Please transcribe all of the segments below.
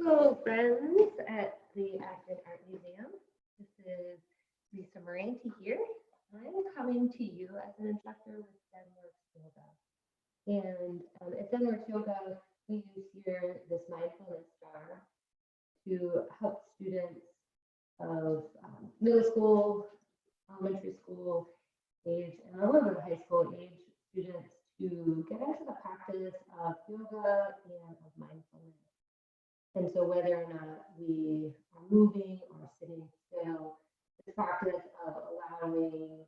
Hello, friends at the Akron Art Museum. This is Lisa Moranti here. I'm coming to you as an instructor with ZenWorks Yoga. And at ZenWorks Yoga, we use here this mindfulness jar to help students of middle school, elementary school age, and a little bit of high school age students to get into the practice of yoga and of mindfulness. And so whether or not we are moving or sitting still, the practice of allowing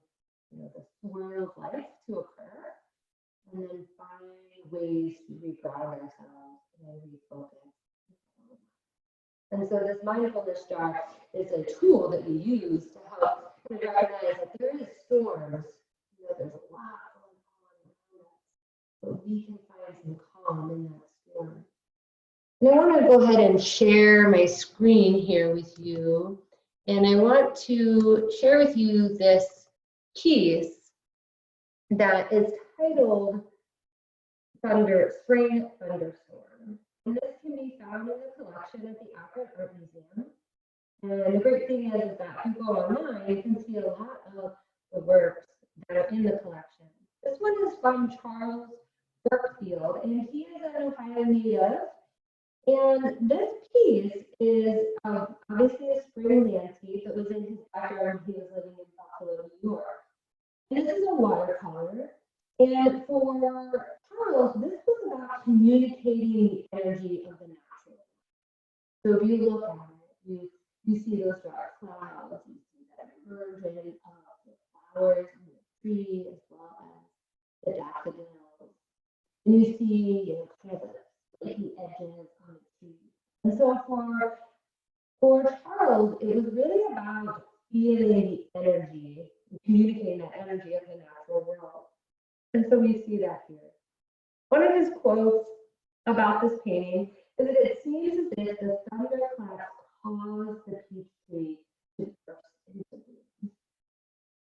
the swirl of life to occur, and then find ways to reground ourselves and refocus. And so this mindfulness jar is a tool that we use to help recognize that there is storms, there's a lot going on, but we can find some calm in that storm. And I want to go ahead and share my screen here with you. And I want to share with you this piece that is titled Spring Thunderstorm. And this can be found in the collection at the Akron Art Museum. And the great thing is that if you go online, you can see a lot of the works that are in the collection. This one is from Charles Burchfield, and he is an Ohio native. And this piece is obviously a spring landscape that was in his backyard when he was living in Buffalo, New York. And this is a watercolor. And for Charles, this was about communicating the energy of the natural. So if you look at it, you see those dark clouds, you see that emergence of the flowers and the tree, as well as the daffodils. And you see, kind of the flaky edges on the tree. And so for Charles, it was really about feeling the energy, communicating that energy of the natural world. And so we see that here. One of his quotes about this painting is that it seems as if the thunderclaps caused the peach tree to burst into bloom.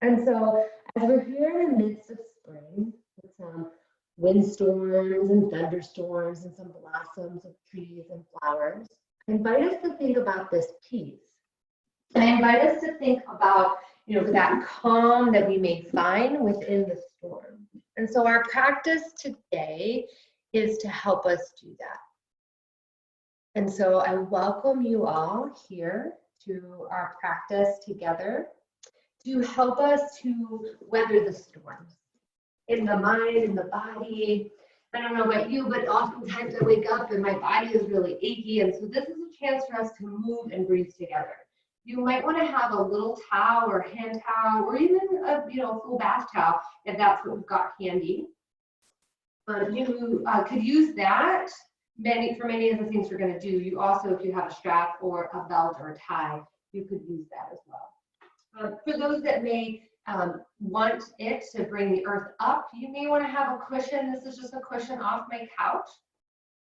And so as we're here in the midst of spring, with some windstorms and thunderstorms and some blossoms of trees and flowers, I invite us to think about this piece. And I invite us to think about, that calm that we may find within the storm. And so our practice today is to help us do that. And so I welcome you all here to our practice together to help us to weather the storms in the mind, in the body. I don't know about you, but oftentimes I wake up and my body is really achy. And so this is a chance for us to move and breathe together. You might want to have a little towel or hand towel, or even a full bath towel if that's what we've got handy. You could use that for many of the things we're going to do. You also, if you have a strap or a belt or a tie, you could use that as well. For those that may want it to bring the earth up, you may want to have a cushion. This is just a cushion off my couch.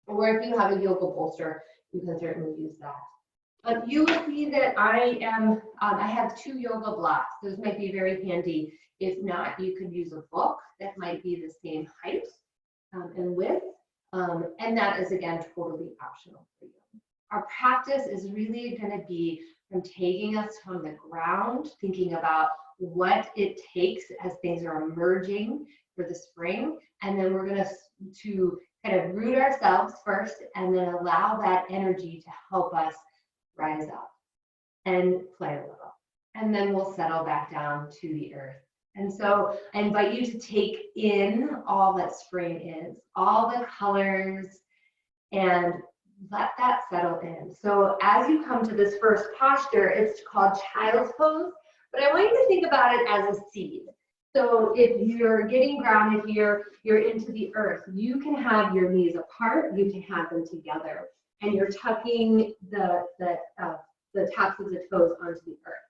Or if you have a yoga bolster, you can certainly use that. You will see that I have 2 yoga blocks. Those might be very handy. If not, you could use a book that might be the same height and width. And that is, again, totally optional for you. Our practice is really going to be from taking us from the ground, thinking about what it takes as things are emerging for the spring. And then we're going to kind of root ourselves first and then allow that energy to help us rise up and play a little. And then we'll settle back down to the earth. And so I invite you to take in all that spring is, all the colors, and let that settle in. So as you come to this first posture, it's called child's pose, but I want you to think about it as a seed. So if you're getting grounded here, you're into the earth, you can have your knees apart, you can have them together, and you're tucking the tops of the toes onto the earth.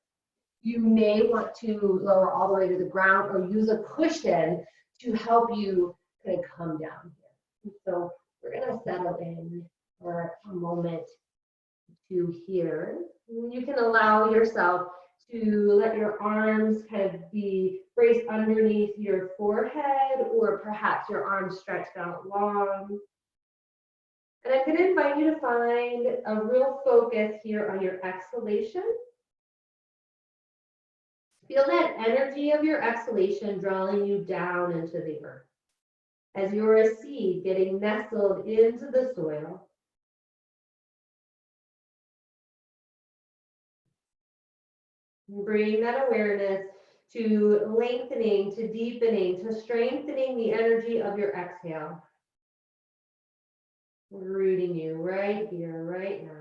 You may want to lower all the way to the ground or use a cushion to help you kind of come down here. So we're going to settle in for a moment to here. You can allow yourself to let your arms kind of be braced underneath your forehead, or perhaps your arms stretched out long. And I'm going to invite you to find a real focus here on your exhalation. Feel that energy of your exhalation drawing you down into the earth as you're a seed getting nestled into the soil. Bring that awareness to lengthening, to deepening, to strengthening the energy of your exhale. Rooting you right here, right now.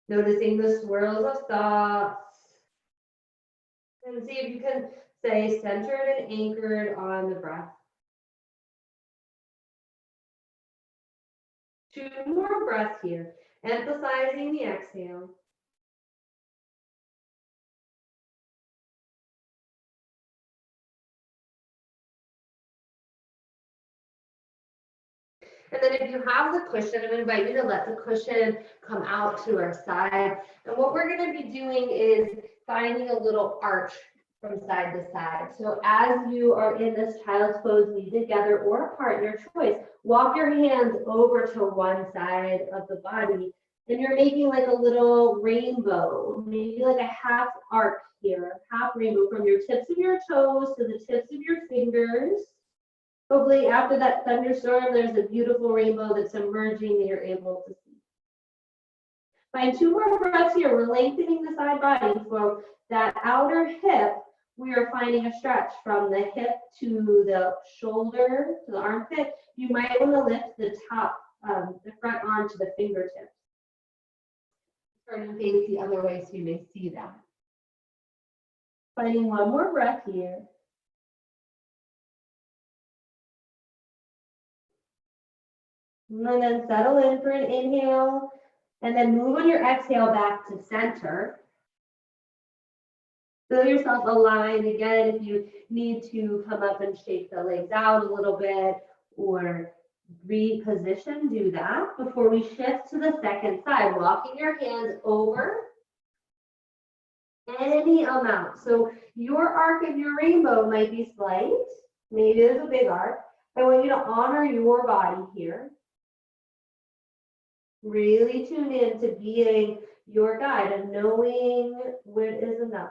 Noticing the swirls of thoughts. And see if you can stay centered and anchored on the breath. 2 more breaths here, emphasizing the exhale. And then if you have the cushion, I'm going to invite you to let the cushion come out to our side. And what we're going to be doing is finding a little arch from side to side. So as you are in this child's pose, knee together or apart, your choice, walk your hands over to one side of the body. And you're making like a little rainbow, maybe like a half arc here, half rainbow from your tips of your toes to the tips of your fingers. Hopefully after that thunderstorm, there's a beautiful rainbow that's emerging that you're able to see. Find 2 more breaths here. We're lengthening the side body. For that outer hip, we are finding a stretch from the hip to the shoulder, to the armpit. You might want to lift the top, the front arm to the fingertips. Turn and face the other way so you may see them. Finding 1 more breath here. And then settle in for an inhale, and then move on your exhale back to center. Feel yourself aligned. Again, if you need to come up and shake the legs out a little bit or reposition, do that before we shift to the second side. Walking your hands over any amount. So your arc of your rainbow might be slight. Maybe there's a big arc. I want you to honor your body here. Really tune in to being your guide and knowing when is enough.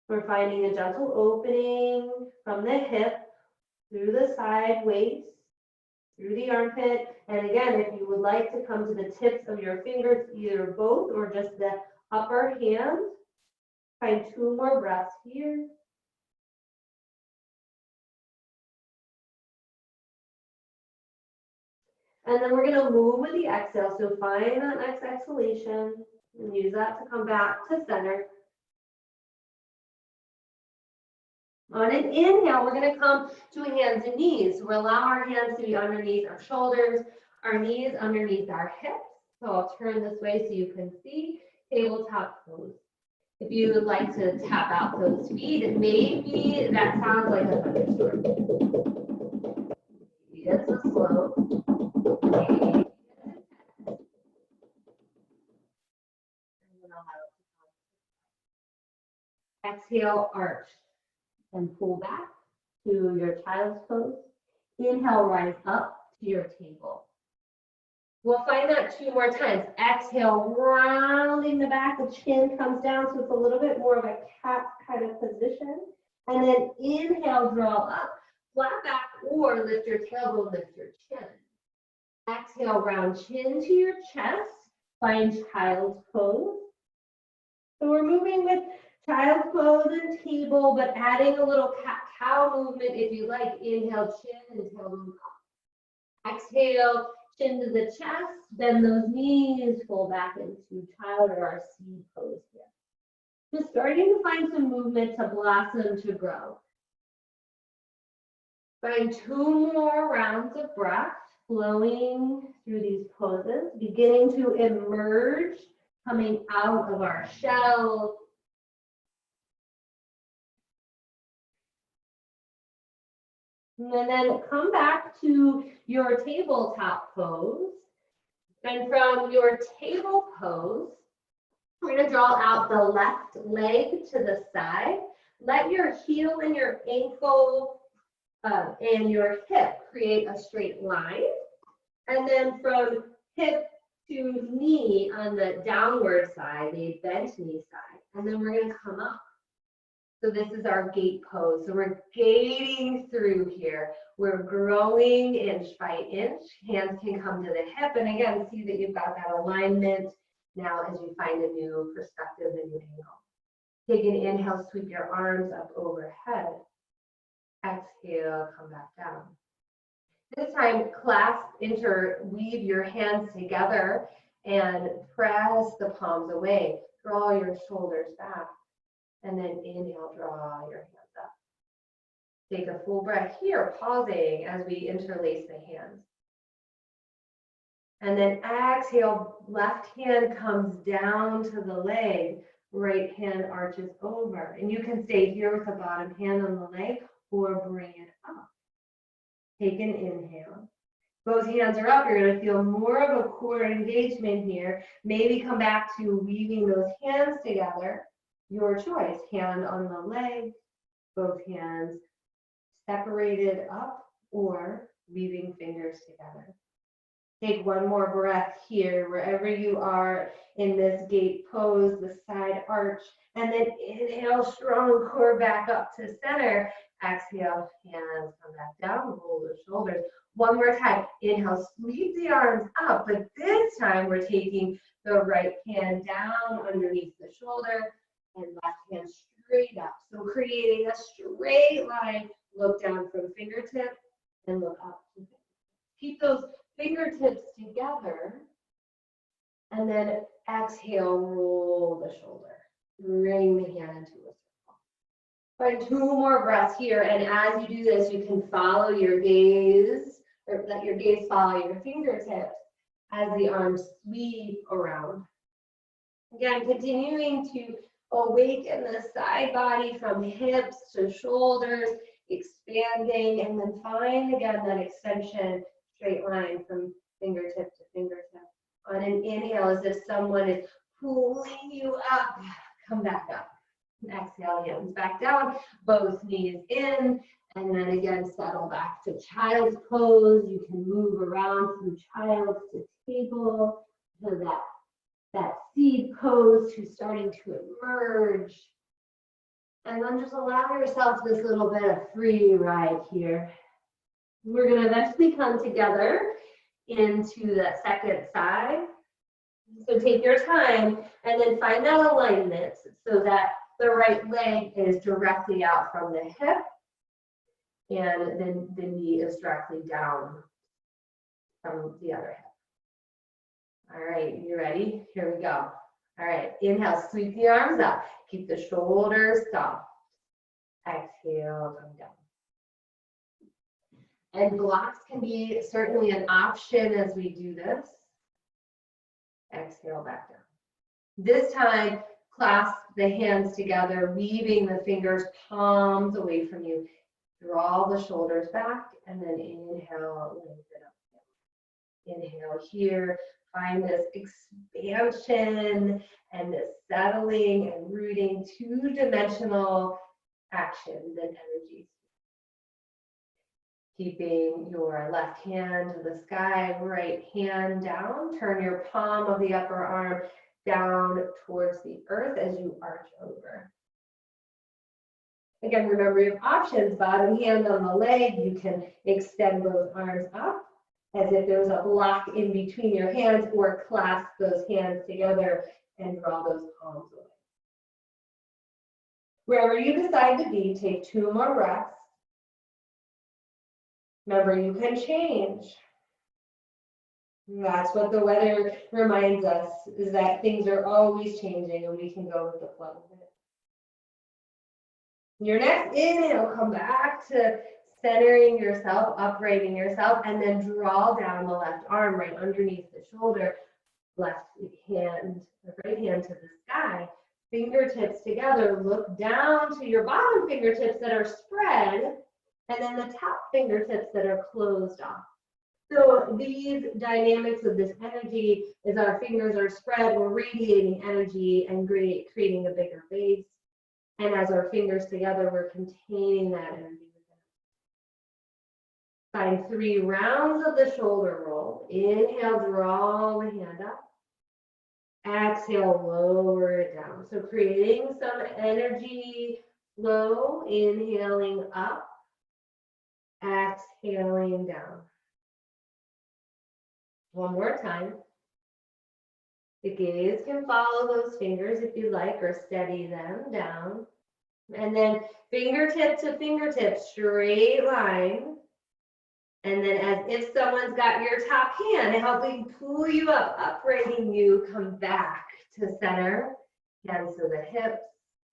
We're finding a gentle opening from the hip, through the side waist, through the armpit. And again, if you would like to come to the tips of your fingers, either both or just the upper hand, find 2 more breaths here. And then we're going to move with the exhale. So find that next exhalation and use that to come back to center. On an inhale, we're going to come to hands and knees. We'll allow our hands to be underneath our shoulders, our knees underneath our hips. So I'll turn this way so you can see tabletop pose. If you would like to tap out those feet, maybe that sounds like a thunderstorm. It's a slow. Exhale, arch and pull back to your child's pose. Inhale, rise up to your table. We'll find that 2 more times. Exhale, rounding the back, the chin comes down, so it's a little bit more of a cat kind of position. And then inhale, draw up, flat back, or lift your tailbone, lift your chin. Exhale, round chin to your chest, find child's pose. So we're moving with child's pose and table, but adding a little cat-cow movement if you like. Inhale, chin and tailbone up. Exhale, chin to the chest, bend those knees, pull back into child or our seed pose here. Just starting to find some movement to blossom, to grow. Find 2 more rounds of breath flowing through these poses, beginning to emerge, coming out of our shell. And then come back to your tabletop pose. And from your table pose, we're going to draw out the left leg to the side. Let your heel and your ankle and your hip, create a straight line. And then from hip to knee on the downward side, the bent knee side. And then we're going to come up. So this is our gate pose. So we're gating through here. We're growing inch by inch. Hands can come to the hip. And again, see that you've got that alignment now as you find a new perspective, a new angle. Take an inhale, sweep your arms up overhead. Exhale, come back down. This time, clasp, interweave your hands together and press the palms away. Draw your shoulders back. And then inhale, draw your hands up. Take a full breath here, pausing as we interlace the hands. And then exhale, left hand comes down to the leg, right hand arches over. And you can stay here with the bottom hand on the leg or bring it up. Take an inhale. Both hands are up. You're going to feel more of a core engagement here. Maybe come back to weaving those hands together. Your choice. Hand on the leg, both hands separated up, or weaving fingers together. Take one more breath here, wherever you are in this gate pose, the side arch, and then inhale, strong core back up to center. Exhale, hands come back down, roll the shoulders. One more time, inhale, sweep the arms up, but this time we're taking the right hand down underneath the shoulder and left hand straight up. So creating a straight line, look down from fingertip and look up. Keep those fingertips together, and then exhale, roll the shoulder. Bring the hand into a circle. Find 2 more breaths here, and as you do this, you can follow your gaze, or let your gaze follow your fingertips as the arms sweep around. Again, continuing to awaken the side body from hips to shoulders, expanding, and then find again that extension, straight line from fingertip to fingertip. On an inhale, as if someone is pulling you up, come back up. Exhale, hands back down, both knees in, and then again, settle back to child's pose. You can move around from child's to table, to that seed pose, to starting to emerge. And then just allow yourself this little bit of free ride here. We're going to eventually come together into the second side. So take your time and then find that alignment so that the right leg is directly out from the hip and then the knee is directly down from the other hip. All right, you ready? Here we go. All right, inhale, sweep the arms up. Keep the shoulders soft. Exhale, come down. And blocks can be certainly an option as we do this. Exhale, back down. This time, clasp the hands together, weaving the fingers, palms away from you. Draw the shoulders back, and then inhale, lift it up. Inhale here, find this expansion and this settling and rooting, 2-dimensional actions and energies. Keeping your left hand to the sky, right hand down. Turn your palm of the upper arm down towards the earth as you arch over. Again, remember your options. Bottom hand on the leg. You can extend both arms up as if there was a block in between your hands, or clasp those hands together and draw those palms away. Wherever you decide to be, take 2 more breaths. Remember, you can change. That's what the weather reminds us, is that things are always changing and we can go with the flow of it. Your next inhale, come back to centering yourself, uprighting yourself, and then draw down the left arm right underneath the shoulder. Left hand, the right hand to the sky. Fingertips together, look down to your bottom fingertips that are spread, and then the top fingertips that are closed off. So these dynamics of this energy is our fingers are spread, we're radiating energy and creating a bigger base. And as our fingers together, we're containing that energy. Find 3 rounds of the shoulder roll. Inhale, draw the hand up. Exhale, lower it down. So creating some energy flow, inhaling up, exhaling down. One more time. The gaze can follow those fingers if you like, or steady them down. And then fingertip to fingertip, straight line. And then as if someone's got your top hand helping pull you up, uprighting you, come back to center. Hands to the hips,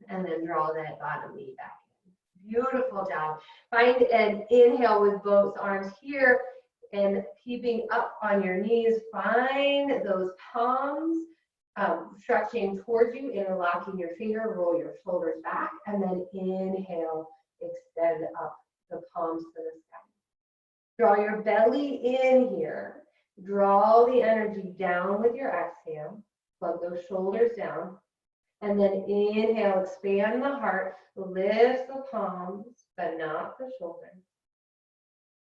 and then draw that bottom knee back in. Beautiful job. Find an inhale with both arms here and keeping up on your knees. Find those palms stretching towards you, interlocking your finger, roll your shoulders back, and then inhale, extend up the palms to the sky. Draw your belly in here. Draw the energy down with your exhale. Plug those shoulders down. And then inhale, expand the heart, lift the palms, but not the shoulders.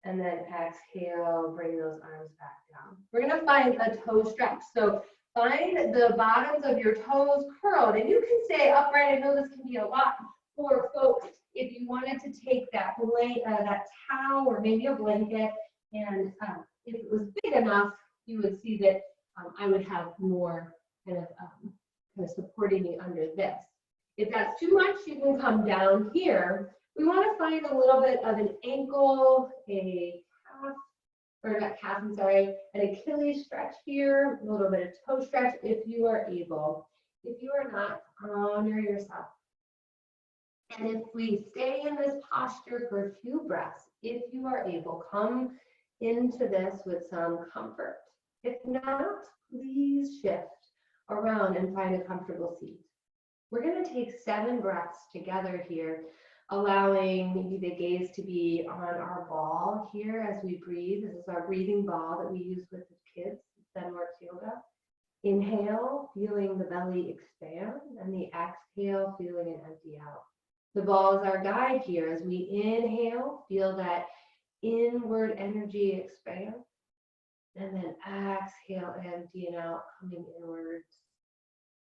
And then exhale, bring those arms back down. We're gonna find a toe stretch. So find the bottoms of your toes curled, and you can stay upright. I know this can be a lot for folks. If you wanted to take that towel or maybe a blanket, and if it was big enough, you would see that I would have more kind of supporting me under this. If that's too much, you can come down here. We want to find a little bit of an ankle, a calf, or not calf, I'm sorry, an Achilles stretch here, a little bit of toe stretch if you are able. If you are not, honor yourself. And if we stay in this posture for a few breaths, if you are able, come into this with some comfort. If not, please shift around and find a comfortable seat. We're going to take 7 breaths together here, allowing the gaze to be on our ball here as we breathe. This is our breathing ball that we use with the kids, Zenworks Yoga. Inhale, feeling the belly expand, and the exhale, feeling it empty out. The ball is our guide here. As we inhale, feel that inward energy expand, and then exhale, emptying out, coming inwards,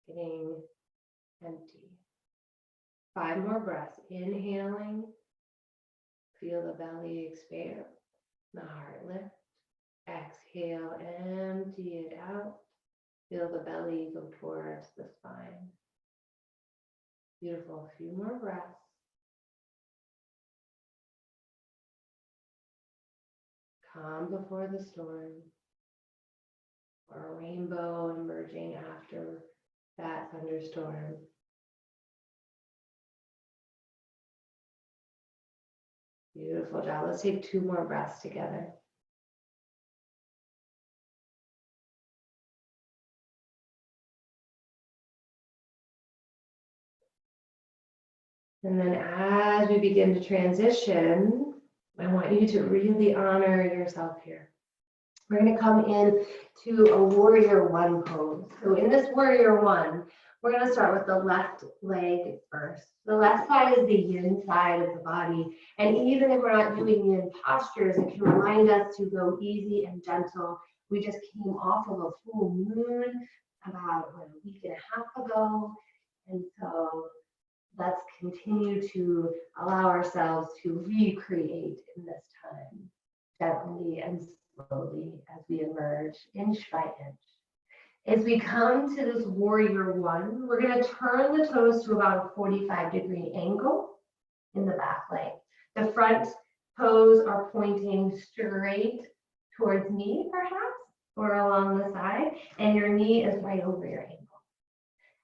getting empty. 5 more breaths. Inhaling, feel the belly expand, the heart lift. Exhale, empty it out. Feel the belly go towards the spine. Beautiful. A few more breaths. Calm before the storm, or a rainbow emerging after that thunderstorm. Beautiful job. Let's take 2 more breaths together. And then as we begin to transition, I want you to really honor yourself here. We're going to come in to a warrior 1 pose. So in this warrior 1, we're going to start with the left leg first. The left side is the yin side of the body. And even if we're not doing yin postures, it can remind us to go easy and gentle. We just came off of a full moon about a week and a half ago. And so let's continue to allow ourselves to recreate in this time, gently and slowly as we emerge inch by inch. As we come to this warrior 1, we're going to turn the toes to about a 45-degree angle in the back leg. The front toes are pointing straight towards me, perhaps, or along the side, and your knee is right over your ankle.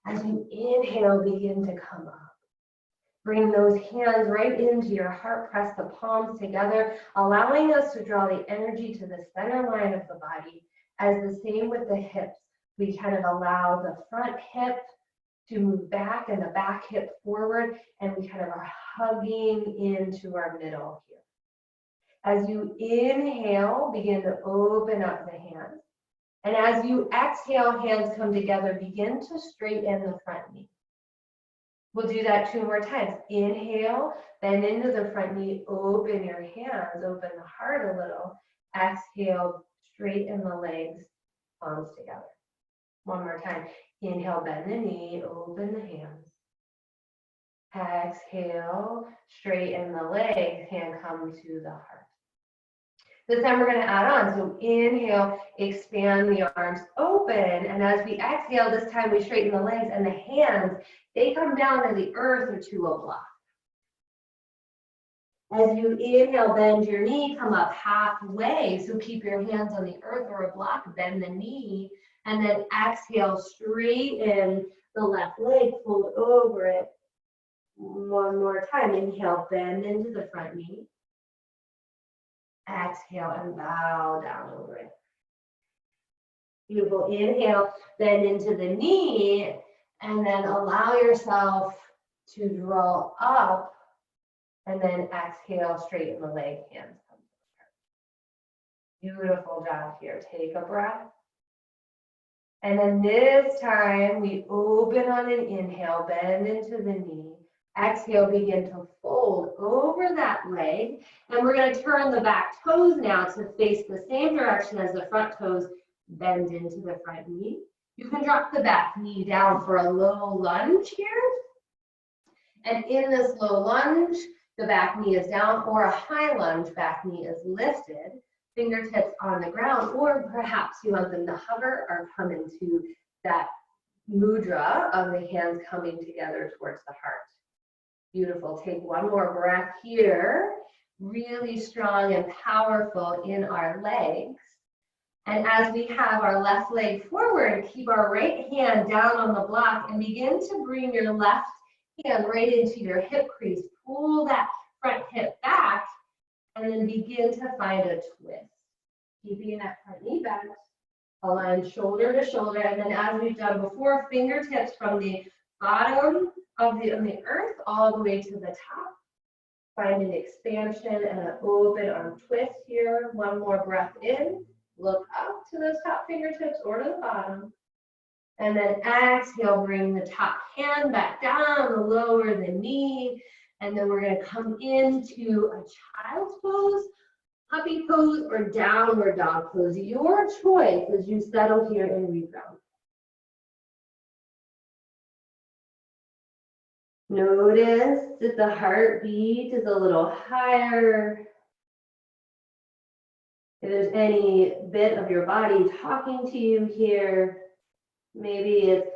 As you inhale, begin to come up. Bring those hands right into your heart, press the palms together, allowing us to draw the energy to the center line of the body. As the same with the hips, we kind of allow the front hip to move back and the back hip forward, and we kind of are hugging into our middle here. As you inhale, begin to open up the hands. And as you exhale, hands come together, begin to straighten the front knee. We'll do that 2 more times. Inhale, bend into the front knee, open your hands, open the heart a little. Exhale, straighten the legs, palms together. One more time. Inhale, bend the knee, open the hands. Exhale, straighten the legs, hand come to the heart. This time we're going to add on. So inhale, expand the arms open. And as we exhale, this time we straighten the legs and the hands, they come down to the earth or to a block. As you inhale, bend your knee, come up halfway. So keep your hands on the earth or a block, bend the knee. And then exhale, straighten the left leg, fold over it. One more time. Inhale, bend into the front knee. Exhale and bow down over it. Beautiful. Inhale, bend into the knee, and then allow yourself to draw up, and then exhale, straighten the leg, hands come to the heart. Beautiful job here. Take a breath. And then this time we open on an inhale, bend into the knee. Exhale, begin to fold over that leg. And we're going to turn the back toes now to face the same direction as the front toes. Bend into the front knee. You can drop the back knee down for a low lunge here. And in this low lunge, the back knee is down, or a high lunge, back knee is lifted. Fingertips on the ground, or perhaps you want them to hover or come into that mudra of the hands coming together towards the heart. Beautiful. Take one more breath here. Really strong and powerful in our legs. And as we have our left leg forward, keep our right hand down on the block and begin to bring your left hand right into your hip crease. Pull that front hip back and then begin to find a twist. Keeping that front knee bent, align shoulder to shoulder. And then as we've done before, fingertips from the bottom of the earth all the way to the top. Find an expansion and an open arm twist here. One more breath in. Look up to those top fingertips or to the bottom. And then exhale, bring the top hand back down, lower the knee. And then we're going to come into a child's pose, puppy pose, or downward dog pose. Your choice as you settle here and reground. Notice that the heartbeat is a little higher. If there's any bit of your body talking to you here, maybe it's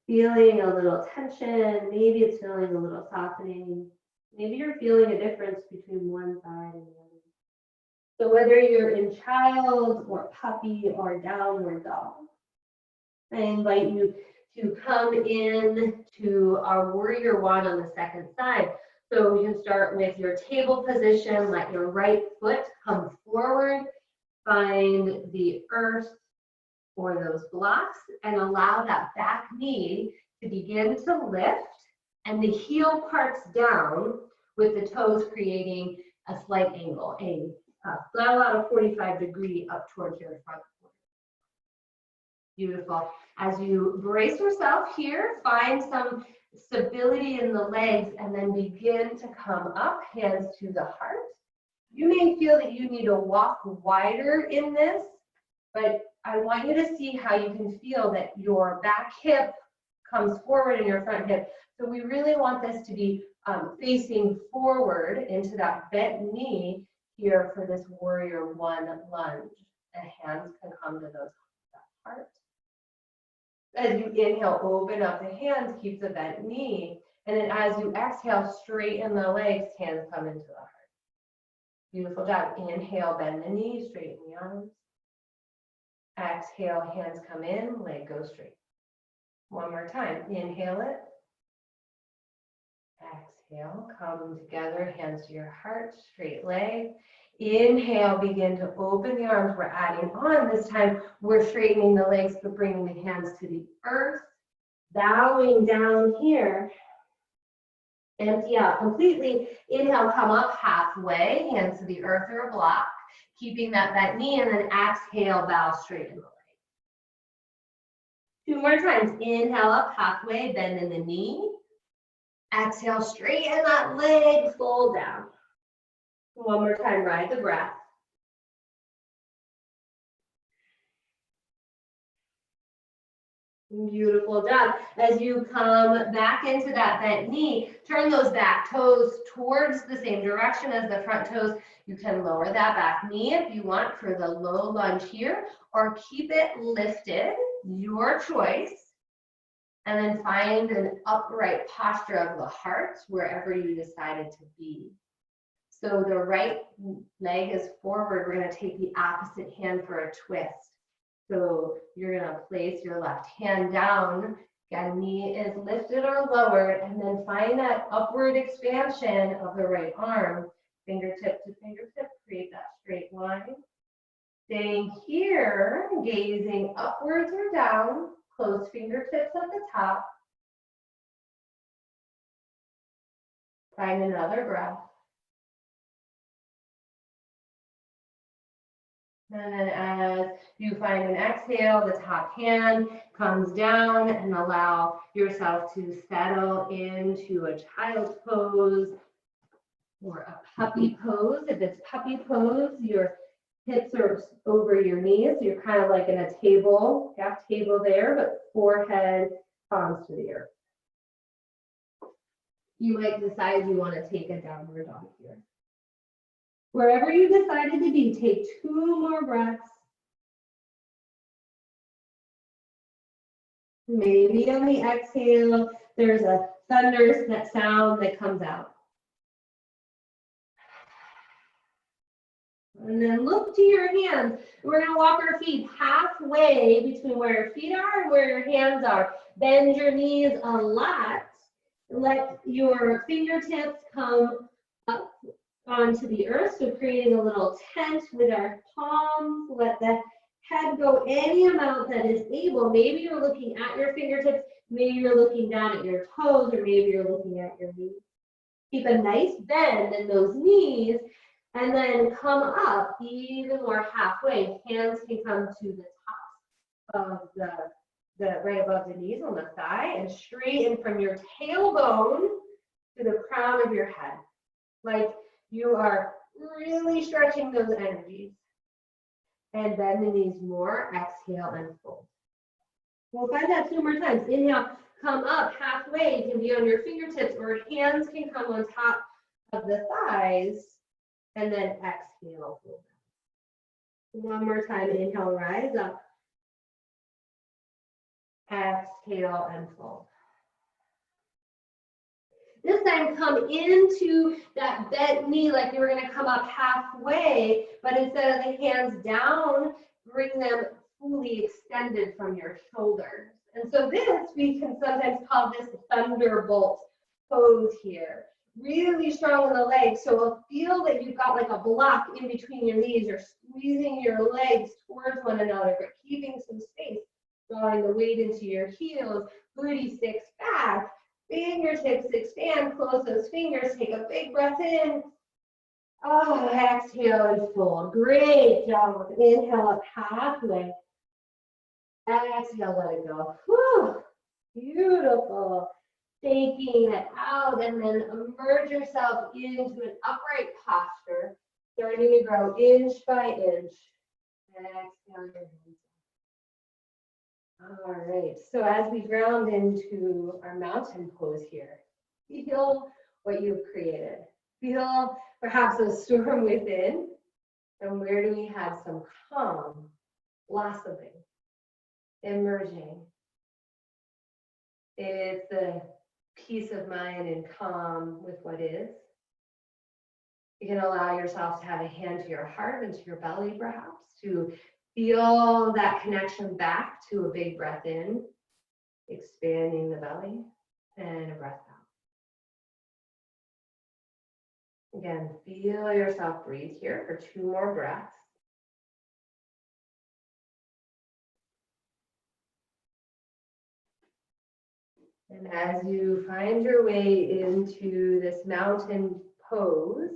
feeling a little tension, maybe it's feeling a little softening, maybe you're feeling a difference between one side and the other. So whether you're in child or puppy or downward dog, I invite you to come in to our warrior one on the second side. So we can start with your table position, let your right foot come forward, find the earth or those blocks, and allow that back knee to begin to lift, and the heel parts down with the toes creating a slight angle, not a lot of 45-degree up towards your front foot. Beautiful. As you brace yourself here, find some stability in the legs and then begin to come up, hands to the heart. You may feel that you need to walk wider in this, but I want you to see how you can feel that your back hip comes forward and your front hip. So we really want this to be facing forward into that bent knee here for this warrior one lunge. And hands can come to that heart. As you inhale, open up the hands, keep the bent knee. And then as you exhale, straighten the legs, hands come into the heart. Beautiful job. Inhale, bend the knee, straighten the arms. Exhale, hands come in, leg goes straight. One more time. Inhale it. Exhale, come together, hands to your heart, straight leg. Inhale, begin to open the arms. We're adding on. This time, we're straightening the legs, but bringing the hands to the earth. Bowing down here. Empty out completely. Inhale, come up halfway, hands to the earth or a block. Keeping that bent knee, and then exhale, bow, straighten the leg. Two more times. Inhale up halfway, bend in the knee. Exhale, straighten that leg, fold down. One more time, ride the breath. Beautiful job. As you come back into that bent knee, turn those back toes towards the same direction as the front toes. You can lower that back knee if you want for the low lunge here, or keep it lifted, your choice. And then find an upright posture of the heart wherever you decided to be. So the right leg is forward. We're going to take the opposite hand for a twist. So you're going to place your left hand down. Again, knee is lifted or lowered, and then find that upward expansion of the right arm. Fingertip to fingertip, create that straight line. Staying here, gazing upwards or down, close fingertips at the top. Find another breath. And then as you find an exhale, the top hand comes down and allow yourself to settle into a child's pose or a puppy pose. If it's puppy pose, your hips are over your knees. You're kind of like in a table, half table there, but forehead, palms to the earth. You might decide you want to take a downward dog here. Wherever you decided to be, take 2 more breaths. Maybe on the exhale, there's a thunder sound that comes out. And then look to your hands. We're going to walk our feet halfway between where your feet are and where your hands are. Bend your knees a lot. Let your fingertips come up onto the earth, so creating a little tent with our palms. Let the head go any amount that is able. Maybe you're looking at your fingertips, maybe you're looking down at your toes, or maybe you're looking at your knees. Keep a nice bend in those knees, and then come up even more halfway. Hands can come to the top of the right above the knees on the thigh, and straighten from your tailbone to the crown of your head. Like you are really stretching those energies. And bend the knees more, exhale and fold. We'll find that 2 more times. Inhale, come up halfway. You can be on your fingertips, or hands can come on top of the thighs. And then exhale, fold. 1 more time, inhale, rise up. Exhale and fold. This time, come into that bent knee like you were going to come up halfway, but instead of the hands down, bring them fully extended from your shoulders. And so this, we can sometimes call this thunderbolt pose here. Really strong in the legs, so feel that you've got like a block in between your knees. You're squeezing your legs towards one another, but keeping some space, drawing the weight into your heels, booty sticks back. Fingertips expand, close those fingers, take a big breath in. Oh, exhale and fold. Great job. Inhale up halfway. Exhale, let it go. Whew. Beautiful. Taking it out, and then immerse yourself into an upright posture, starting to grow inch by inch. Exhale. All right, so as we ground into our mountain pose here, feel what you've created. Feel perhaps a storm within, and where do we have some calm, blossoming, emerging. It's the peace of mind and calm with what is. You can allow yourself to have a hand to your heart and to your belly, perhaps, to feel that connection back to a big breath in, expanding the belly, and a breath out. Again, feel yourself breathe here for 2 more breaths. And as you find your way into this mountain pose,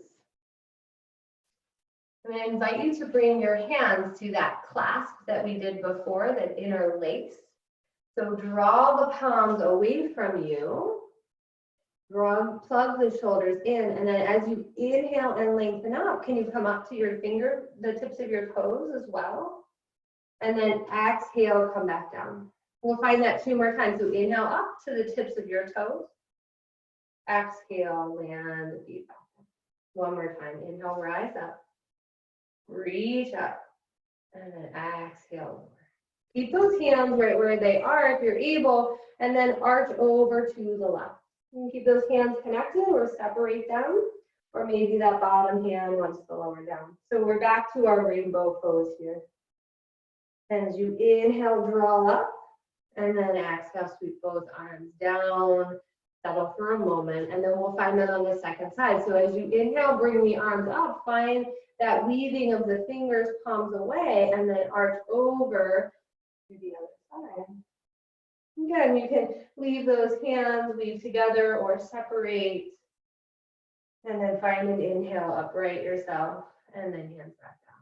I'm going to invite you to bring your hands to that clasp that we did before, that interlace. So draw the palms away from you. plug the shoulders in, and then as you inhale and lengthen up, can you come up to your the tips of your toes as well? And then exhale, come back down. We'll find that 2 more times. So inhale up to the tips of your toes. Exhale, land the feet back. 1 more time. Inhale, rise up. Reach up. And then exhale. Keep those hands right where they are if you're able, and then arch over to the left. You can keep those hands connected or separate them, or maybe that bottom hand wants to lower down. So we're back to our rainbow pose here. And as you inhale, draw up, and then exhale, sweep both arms down, settle for a moment, and then we'll find that on the second side. So as you inhale, bring the arms up, find that weaving of the fingers, palms away, and then arch over to the other side. Again, you can leave those hands, weave together or separate, and then find an inhale, upright yourself, and then hands back down.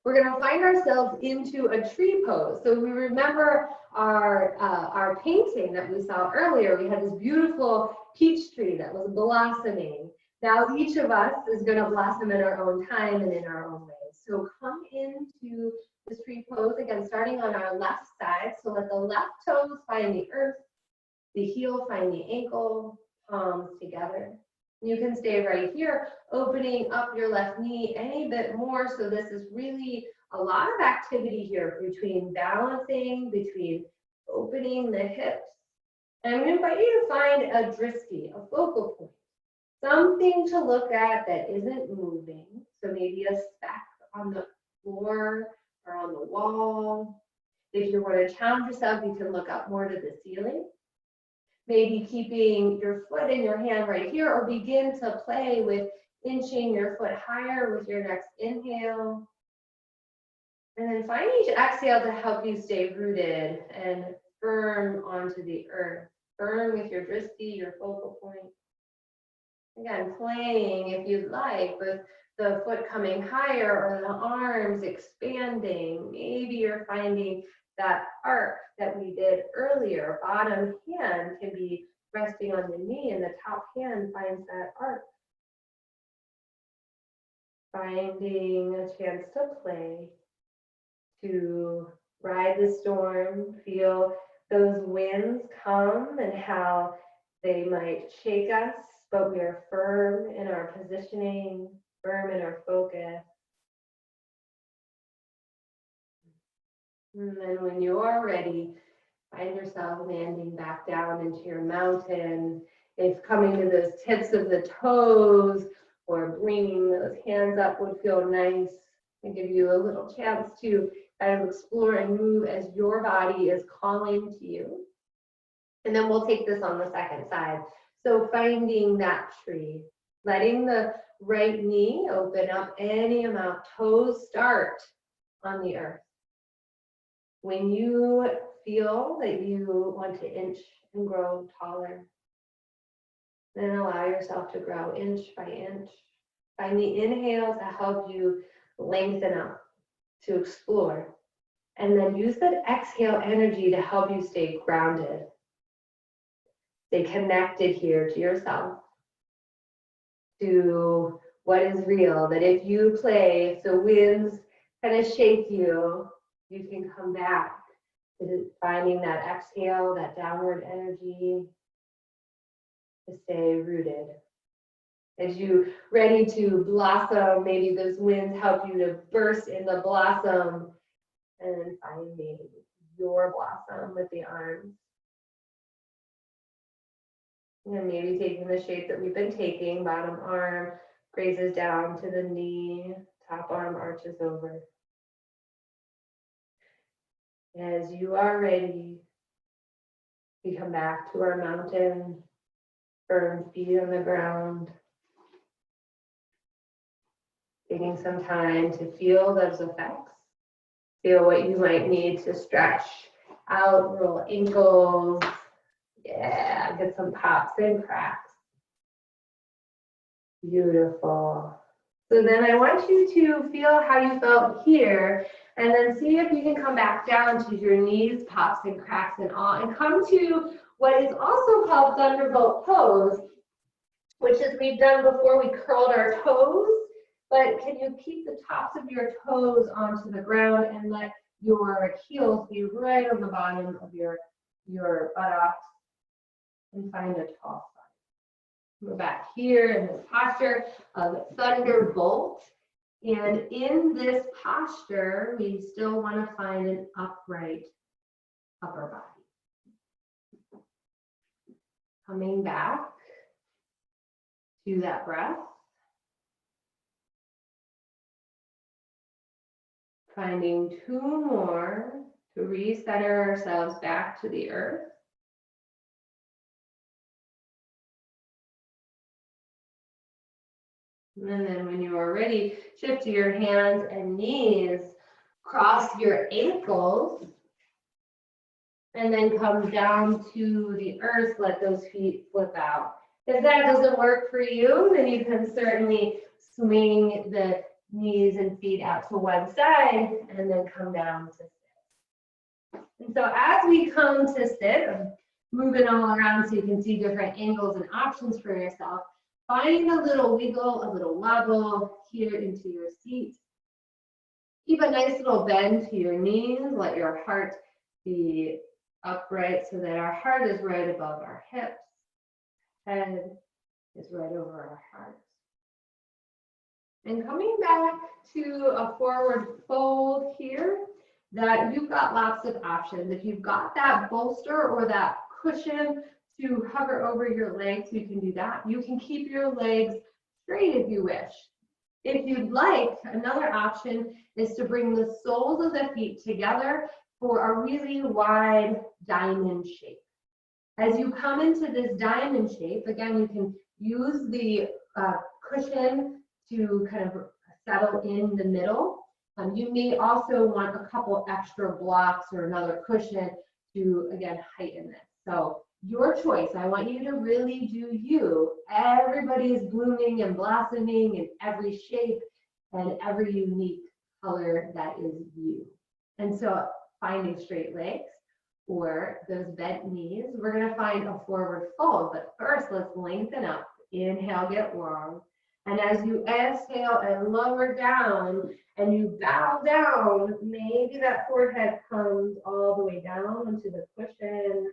We're going to find ourselves into a tree pose. So we remember our painting that we saw earlier. We had this beautiful peach tree that was blossoming. Now each of us is going to blossom in our own time and in our own ways. So come into this tree pose, again, starting on our left side. So let the left toes find the earth, the heel find the ankle, palms together. You can stay right here, opening up your left knee any bit more. So this is really a lot of activity here between balancing, between opening the hips. And I'm going to invite you to find a drishti, a focal point, something to look at that isn't moving. So maybe a speck on the floor or on the wall. If you want to challenge yourself, you can look up more to the ceiling. Maybe keeping your foot in your hand right here, or begin to play with inching your foot higher with your next inhale. And then find each exhale to help you stay rooted and firm onto the earth. Firm with your drishti, your focal point. Again, playing if you'd like with the foot coming higher or the arms expanding. Maybe you're finding that arc that we did earlier. Bottom hand can be resting on the knee and the top hand finds that arc. Finding a chance to play, to ride the storm, feel those winds come and how they might shake us, but we are firm in our positioning, firm in our focus. And then when you're ready, find yourself landing back down into your mountain. If coming to those tips of the toes or bringing those hands up would feel nice, and give you a little chance to kind of explore and move as your body is calling to you. And then we'll take this on the second side. So finding that tree, letting the right knee open up any amount, toes start on the earth. When you feel that you want to inch and grow taller, then allow yourself to grow inch by inch. Find the inhale to help you lengthen up, to explore. And then use that exhale energy to help you stay grounded. Stay connected here to yourself, to what is real. That if you play, if the winds kind of shake you, you can come back to finding that exhale, that downward energy, to stay rooted. As you ready to blossom, maybe those winds help you to burst in the blossom, and then finding your blossom with the arms. And maybe taking the shape that we've been taking, bottom arm grazes down to the knee, top arm arches over. As you are ready, we come back to our mountain, firm feet on the ground. Taking some time to feel those effects. Feel what you might need to stretch out, roll ankles. Yeah, get some pops and cracks. Beautiful. So then I want you to feel how you felt here, and then see if you can come back down to your knees, pops and cracks and all, and come to what is also called Thunderbolt pose, which is we've done before, we curled our toes, but can you keep the tops of your toes onto the ground and let your heels be right on the bottom of your buttocks and find a tall spot. We're back here in this posture of Thunderbolt. And in this posture, we still want to find an upright upper body. Coming back to that breath. Finding 2 more to recenter ourselves back to the earth. And then when you are ready, shift to your hands and knees, cross your ankles, and then come down to the earth, let those feet flip out. If that doesn't work for you, then you can certainly swing the knees and feet out to one side and then come down to sit. And so as we come to sit, I'm moving all around so you can see different angles and options for yourself. Find a little wiggle, a little wobble here into your seat. Keep a nice little bend to your knees. Let your heart be upright so that our heart is right above our hips. Head is right over our heart. And coming back to a forward fold here, that you've got lots of options. If you've got that bolster or that cushion to hover over your legs, you can do that. You can keep your legs straight if you wish. If you'd like, another option is to bring the soles of the feet together for a really wide diamond shape. As you come into this diamond shape, again, you can use the cushion to kind of settle in the middle. You may also want a couple extra blocks or another cushion to, again, heighten this. So your choice. I want you to really do you. Everybody is blooming and blossoming in every shape and every unique color that is you. And so finding straight legs or those bent knees, we're going to find a forward fold. But first, let's lengthen up. Inhale, get long. And as you exhale and lower down and you bow down, maybe that forehead comes all the way down into the cushion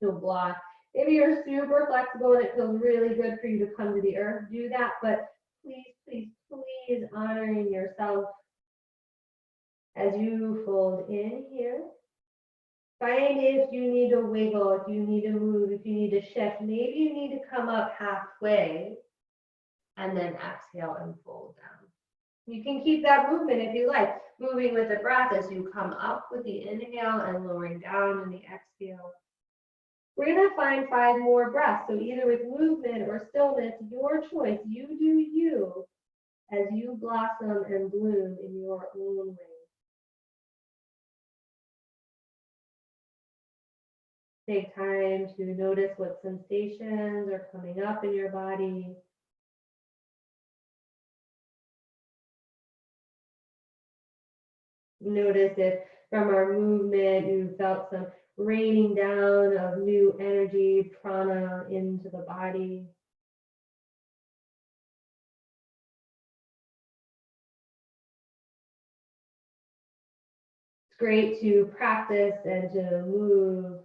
to block. Maybe you're super flexible and it feels really good for you to come to the earth. Do that, but please, please, please honoring yourself as you fold in here. Find if you need to wiggle, if you need to move, if you need to shift. Maybe you need to come up halfway and then exhale and fold down. You can keep that movement if you like, moving with the breath as you come up with the inhale and lowering down in the exhale. We're going to find 5 more breaths. So either with movement or stillness, your choice. You do you as you blossom and bloom in your own way. Take time to notice what sensations are coming up in your body. Notice if from our movement you felt some raining down of new energy, prana into the body. It's great to practice and to move,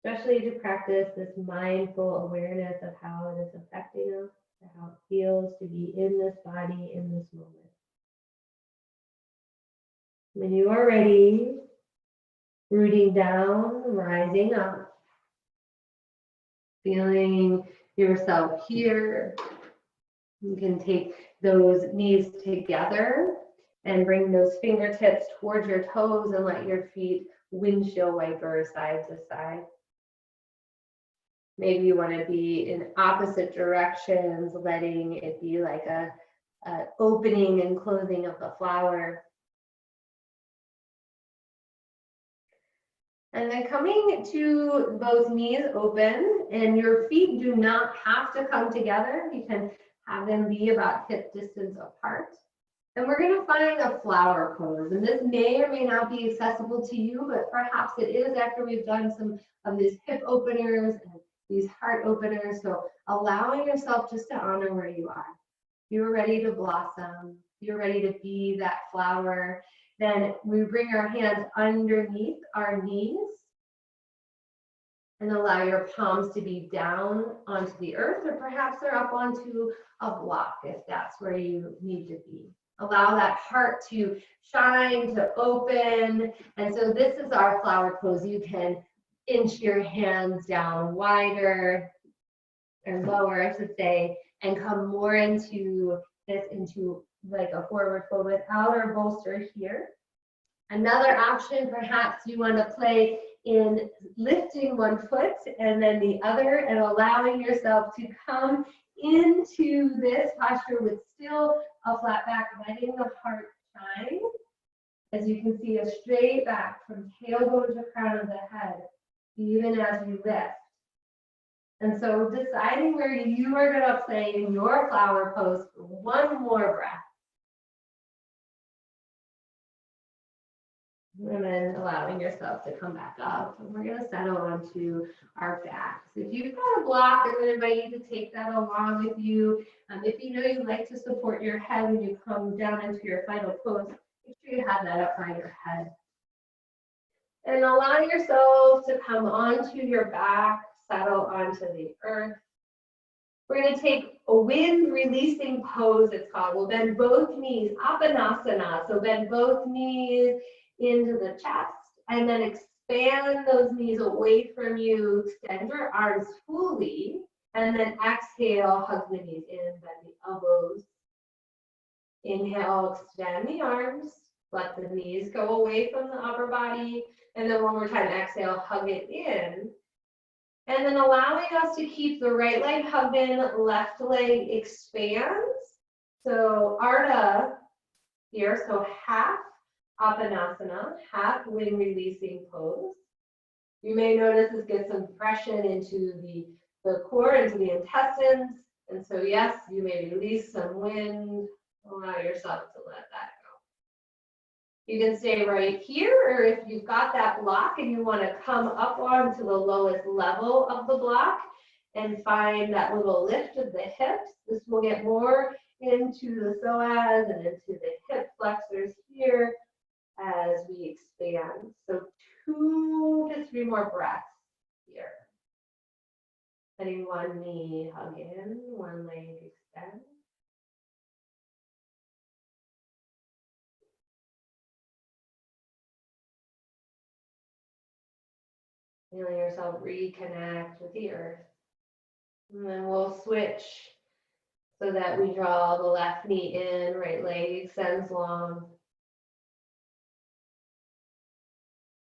especially to practice this mindful awareness of how it is affecting us, how it feels to be in this body in this moment. When you are ready, rooting down, rising up, feeling yourself here. You can take those knees together and bring those fingertips towards your toes and let your feet windshield wiper side to side. Maybe you want to be in opposite directions, letting it be like a opening and closing of the flower. And then coming to both knees open, and your feet do not have to come together. You can have them be about hip distance apart. And we're going to find a flower pose. And this may or may not be accessible to you, but perhaps it is after we've done some of these hip openers and these heart openers. So allowing yourself just to honor where you are. You're ready to blossom. You're ready to be that flower. Then we bring our hands underneath our knees and allow your palms to be down onto the earth, or perhaps they're up onto a block if that's where you need to be. Allow that heart to shine, to open. And so this is our flower pose. You can inch your hands down wider or lower, I should say, and come more into this, into like a forward fold without our bolster here. Another option, perhaps you want to play in lifting one foot and then the other and allowing yourself to come into this posture with still a flat back, letting the heart shine. As you can see, a straight back from tailbone to crown of the head, even as we lift. And so deciding where you are going to play in your flower pose for one more breath. And then allowing yourself to come back up. And we're going to settle onto our backs. If you've got a block, I'm going to invite you to take that along with you. If you know you like to support your head when you come down into your final pose, make sure you have that up by your head. And allow yourself to come onto your back, settle onto the earth. We're going to take a wind releasing pose, it's called. We'll bend both knees, Apanasana. So bend both knees into the chest and then expand those knees away from you. Extend your arms fully and then exhale, hug the knees in, bend the elbows. Inhale, extend the arms, let the knees go away from the upper body. And then one more time, exhale, hug it in. And then allowing us to keep the right leg hugged in, left leg expands. So Ardha here, so half Apanasana, half wind releasing pose. You may notice this gets some compression into the core, into the intestines. And so yes, you may release some wind, allow yourself to let that go. You can stay right here, or if you've got that block and you want to come up onto the lowest level of the block and find that little lift of the hips, this will get more into the psoas and into the hip flexors here as we expand. So 2 to 3 more breaths here. Letting one knee hug in, one leg extend. Feeling yourself reconnect with the earth. And then we'll switch so that we draw the left knee in, right leg extends long.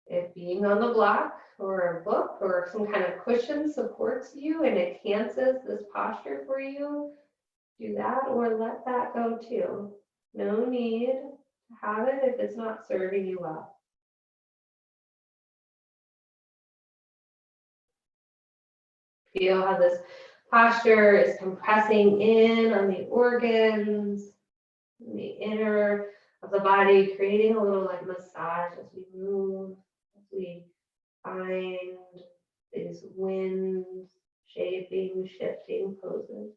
If being on the block or a book or some kind of cushion supports you and enhances this posture for you, do that or let that go too. No need to have it if it's not serving you well. Feel how this posture is compressing in on the organs, in the inner of the body, creating a little like massage as we move, as we find these wind shaping, shifting poses.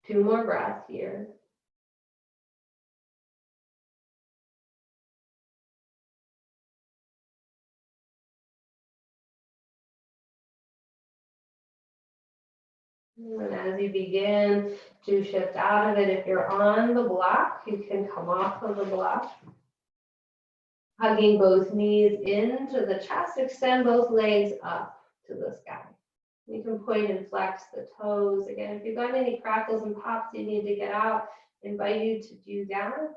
Two more breaths here. And as you begin to shift out of it, if you're on the block, you can come off of the block. Hugging both knees into the chest, extend both legs up to the sky. You can point and flex the toes. Again, if you've got any crackles and pops you need to get out, I invite you to do that.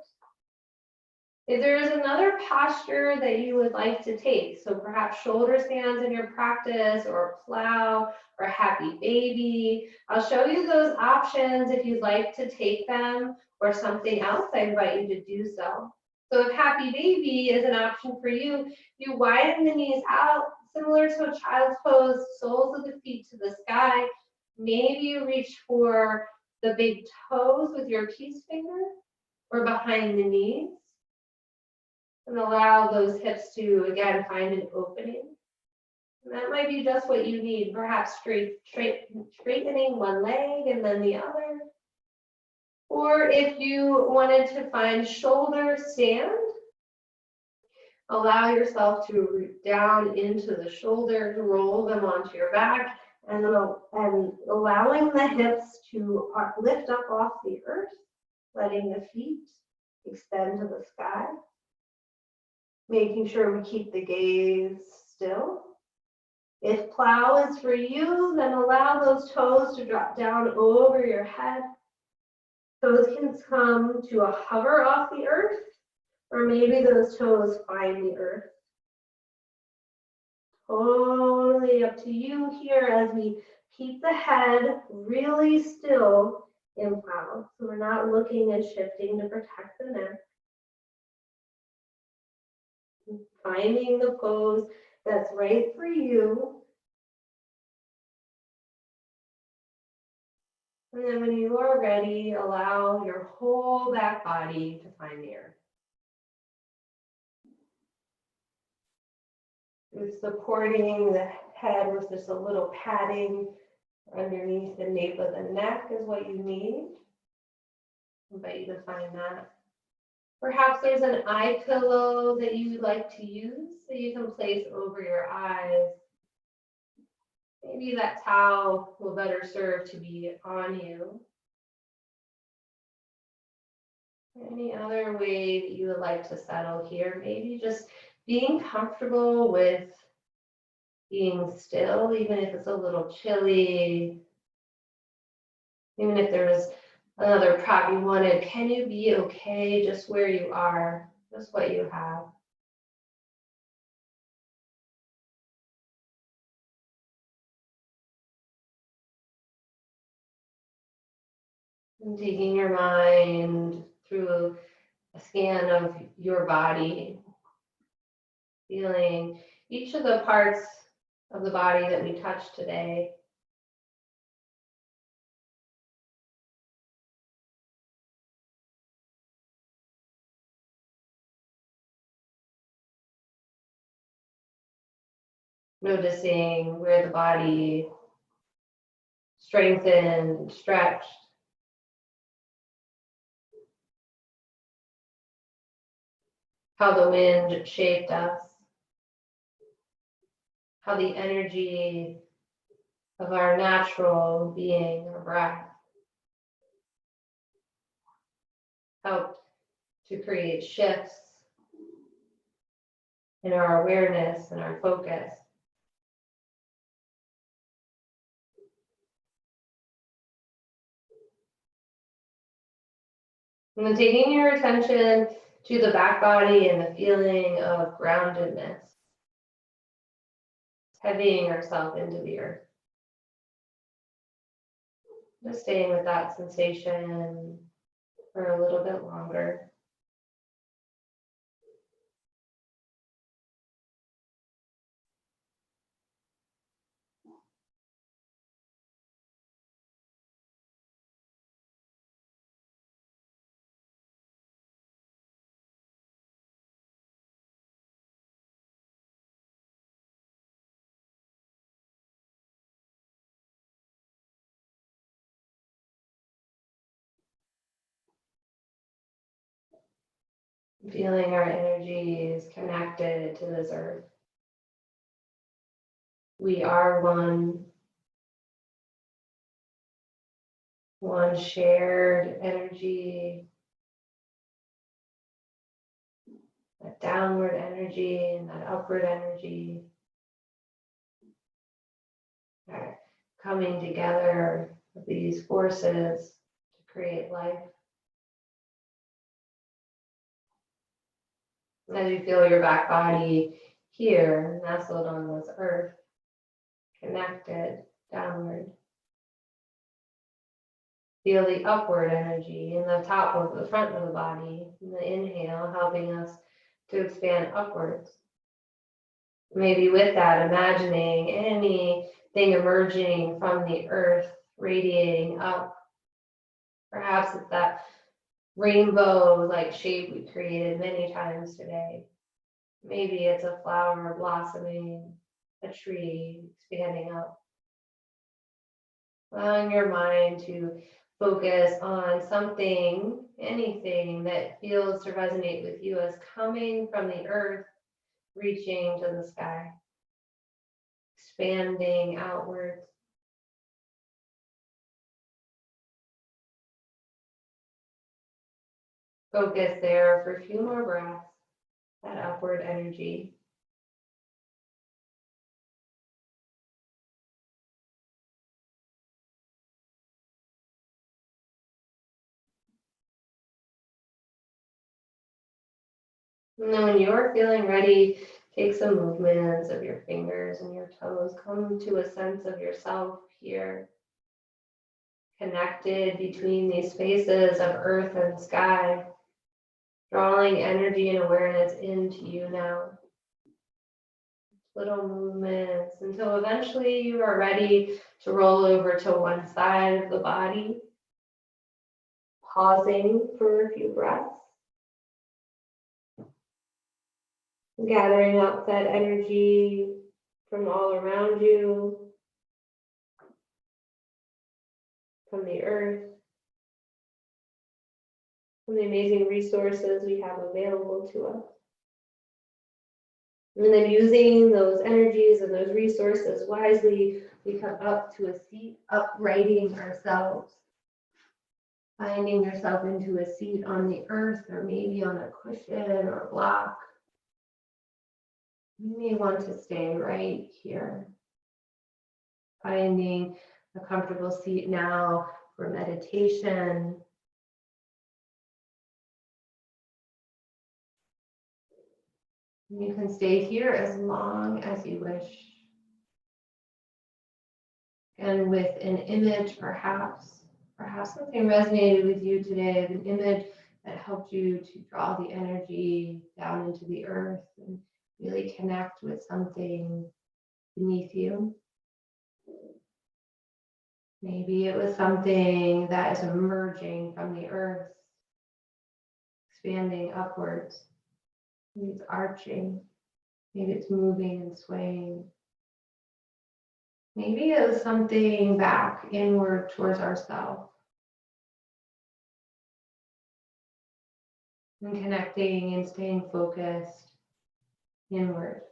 If there is another posture that you would like to take, so perhaps shoulder stands in your practice or plow or happy baby, I'll show you those options if you'd like to take them or something else, I invite you to do so. So if happy baby is an option for you, you widen the knees out, similar to a child's pose, soles of the feet to the sky, Maybe you reach for the big toes with your peace finger or behind the knees. And allow those hips to, again, find an opening. And that might be just what you need, perhaps straightening one leg and then the other. Or if you wanted to find shoulder stand, allow yourself to root down into the shoulders, roll them onto your back, and allowing the hips to lift up off the earth, letting the feet extend to the sky. Making sure we keep the gaze still. If plow is for you, then allow those toes to drop down over your head. Toes can come to a hover off the earth, or maybe those toes find the earth. Totally up to you here as we keep the head really still in plow. So we're not looking and shifting to protect the neck. Finding the pose that's right for you. And then when you are ready, allow your whole back body to find the earth. Just supporting the head with just a little padding underneath the nape of the neck is what you need. I invite you to find that. Perhaps there's an eye pillow that you would like to use that you can place over your eyes. Maybe that towel will better serve to be on you. Any other way that you would like to settle here? Maybe just being comfortable with being still, even if it's a little chilly, even if there's another prop you wanted. Can you be okay just where you are, just what you have? And taking your mind through a scan of your body, feeling each of the parts of the body that we touched today. Noticing where the body strengthened, stretched. How the wind shaped us. How the energy of our natural being, our breath, helped to create shifts in our awareness and our focus. And then taking your attention to the back body and the feeling of groundedness, heavying ourselves into the earth. Just staying with that sensation for a little bit longer. Feeling our energy is connected to this earth. We are one shared energy, that downward energy and that upward energy are coming together with these forces to create life. As you feel your back body here, nestled on this earth, connected downward. Feel the upward energy in the top of the front of the body, in the inhale, helping us to expand upwards. Maybe with that, imagining anything emerging from the earth radiating up. Perhaps it's that rainbow-like shape we created many times today. Maybe it's a flower blossoming, a tree expanding up. Allowing your mind to focus on something, anything that feels to resonate with you as coming from the earth, reaching to the sky, expanding outwards. Focus there for a few more breaths, that upward energy. And then when you're feeling ready, take some movements of your fingers and your toes. Come to a sense of yourself here, connected between these spaces of earth and sky, drawing energy and awareness into you now. Little movements until eventually you are ready to roll over to one side of the body, pausing for a few breaths. Gathering up that energy from all around you, from the earth, from the amazing resources we have available to us. And then using those energies and those resources wisely, we come up to a seat, uprighting ourselves, finding yourself into a seat on the earth or maybe on a cushion or a block. You may want to stay right here, finding a comfortable seat now for meditation. You can stay here as long as you wish. And with an image, perhaps something resonated with you today, an image that helped you to draw the energy down into the earth and really connect with something beneath you. Maybe it was something that is emerging from the earth, expanding upwards. Maybe it's arching. Maybe it's moving and swaying. Maybe it was something back inward towards ourselves. And connecting and staying focused inward.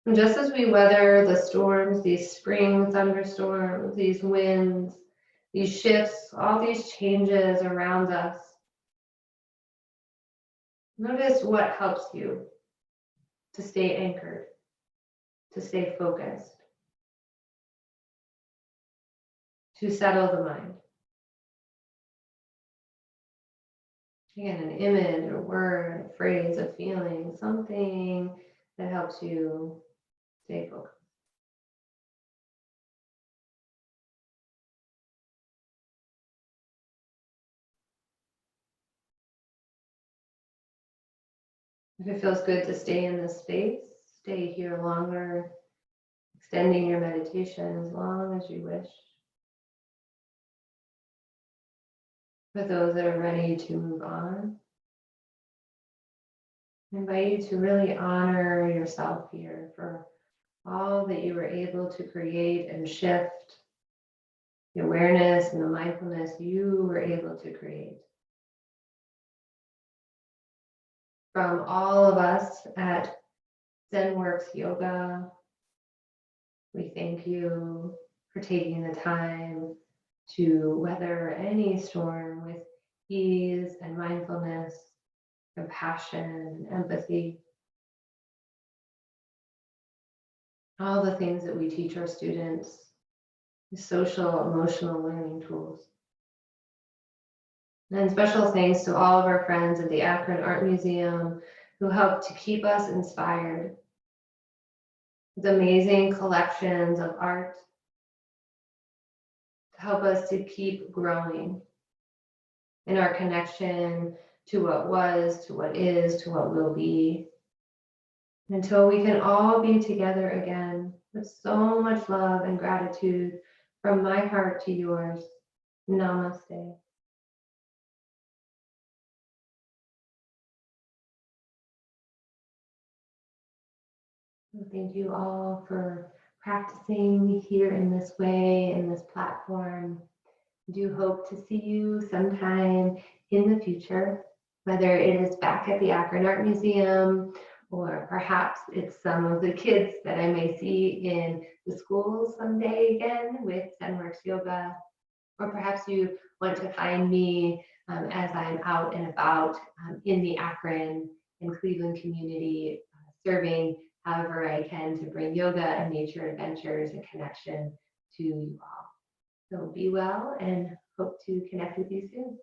And just as we weather the storms, these spring thunderstorms, these winds, these shifts, all these changes around us, notice what helps you to stay anchored, to stay focused, to settle the mind. Again, an image, a word, a phrase, a feeling, something that helps you stay focused. If it feels good to stay in this space, stay here longer, extending your meditation as long as you wish. For those that are ready to move on, I invite you to really honor yourself here for all that you were able to create and shift, the awareness and the mindfulness you were able to create. From all of us at ZenWorks Yoga, we thank you for taking the time to weather any storm with ease and mindfulness, compassion, and empathy. All the things that we teach our students, the social, emotional learning tools. And special thanks to all of our friends at the Akron Art Museum who helped to keep us inspired with amazing collections of art to help us to keep growing in our connection to what was, to what is, to what will be, until we can all be together again With so much love and gratitude from my heart to yours. Namaste. Thank you all for practicing here in this way, in this platform. I do hope to see you sometime in the future, whether it is back at the Akron Art Museum, or perhaps it's some of the kids that I may see in the schools someday again with Zenworks Yoga, or perhaps you want to find me as I'm out and about in the Akron and Cleveland community, serving however I can to bring yoga and nature adventures and connection to you all. So be well and hope to connect with you soon.